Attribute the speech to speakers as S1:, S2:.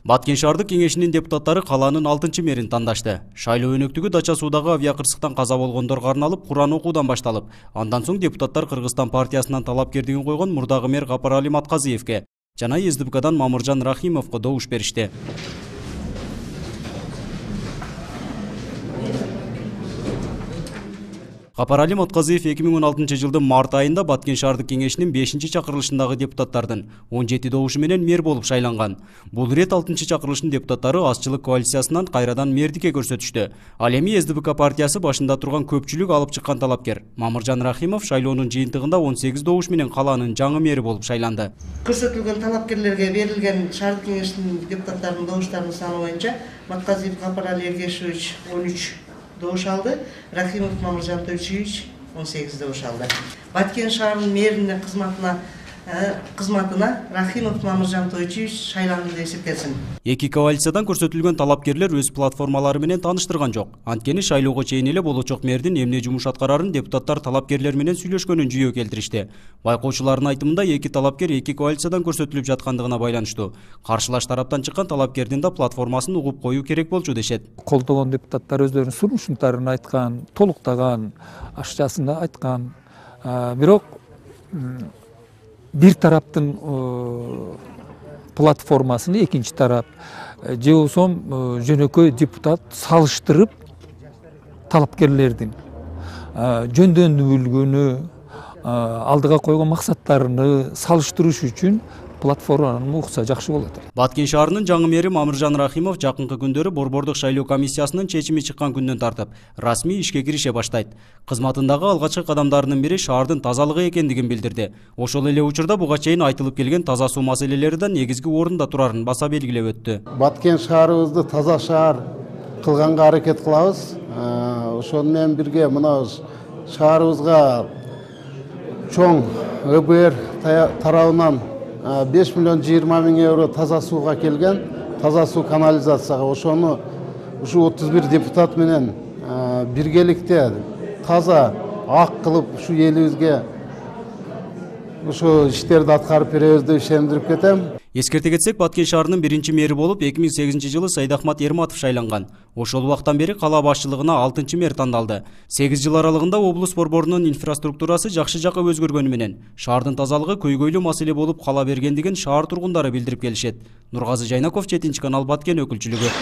S1: Баткен шаардык кеңешинин депутаттары каланын 6-мэрин тандашты. Шайлоо өнөктүгү Дача суудагы авиакырсыктан каза болгондорго арналып Куран окуудан башталып, андан соң депутаттар Кыргызстан партиясынан талапкердигин койгон мурдагы мэр Капарали Матказиевке жана СДПКдан Мамыржан Рахимовго добуш беришти. Капарали Матказиев 2016 жылдын март айында Баткен шаардык кеңешинин 5-чакырылышындагы депутаттардын 17 добушу менен мэр болуп шайланган. Бул ирет 6-чакырылыштын депутаттары азчылык коалициясынан кайрадан мэрдикке көрсөтүштү. Ал эми СДПК партиясы башында турган көпчүлүк алып чыккан талапкер Мамыржан Рахимов шайлоонун жыйынтыгында 18 добуш менен калаанын жаңы мэри болуп шайланды.
S2: Көрсөтүлгөн талапкерлерге берилген шаардык кеңештин депутаттарынын добуштарынын саны боюнча Матказиев Капарали Эргешевич 13 добуш алды, Рахимов Мамыржан Тойчиевич 18 добуш алды. Баткен шаарынын мэринин кызматына Рахимов Мамыржан Тойчиевич шайланды деп эсептелсин.
S1: Эки коалициядан көрсөтүлгөн талапкерлер өз платформалары менен тааныштырган жок. Анткени шайлоого чейин эле болочок мэрдин эмне жумуш аткарарын депутаттар талапкерлер менен сүйлөшкөнүн жүйө келтиришти. Байкоочулардын айтымында эки талапкер эки коалициядан көрсөтүлүп жаткандыгына байланыштуу. Каршылаш тараптан чыккан талапкердин да платформасын угуп коюу керек болчу дешет.
S3: Колдогон депутаттар өздөрүнүн сунуштарын айткан, толуктаган, акчасын да айткан. Бирок бир тараптын платформасын экинчи тарап же болбосо жөнөкөй депутат салыштырып талапкерлердин жөндөмдүүлүгүнү, алдыга койгон максаттарыны салыштырыш үчүн платформаны укса жакшы болот.
S1: Баткен шаарынын жаңы мэри Мамыржан Рахимов жакынкы күндөрү Борбордук шайлоо комиссиясынын чечими чыккан күндөн тартып расмий ишке кирише баштайт. Кызматындагы алгачкы кадамдарынын бири шаардын тазалыгы экендигин билдирди. Ошол эле учурда буга чейин айтылып келген таза суу маселелери да негизги орунда турарын баса белгилеп өттү.
S4: Баткен шаарыбызды таза шаар кылганга аракет кылабыз. Ошону менен бирге мына шаарыбызга чоң ÖBR тарабынан 5 миллион 20 миң евро таза сууга келген, таза суу канализацияга. Ошону ушу 31 депутат менен биргеликте таза ак кылып ушу элибизге ушу иштерди аткарып беребиз деп ишендирип кетем.
S1: Эскерте кетсек, Баткен шаарынын биринчи мэри болуп 2008 жылы Сайдахмат Ерматов шайланган. Ошол убактан бери кала башчылыгына 6-чы мэр тандалды. 8 жыл аралыгында облус борборунун инфраструктурасы жакшы жакка өзгөргөнү менен шаардын тазалыгы көйгөйлүү маселе болуп кала бергендигин шаар тургундары билдирип келишет. Нургазы Жайнаков, 7 канал, Баткен өкүлчүлүгү.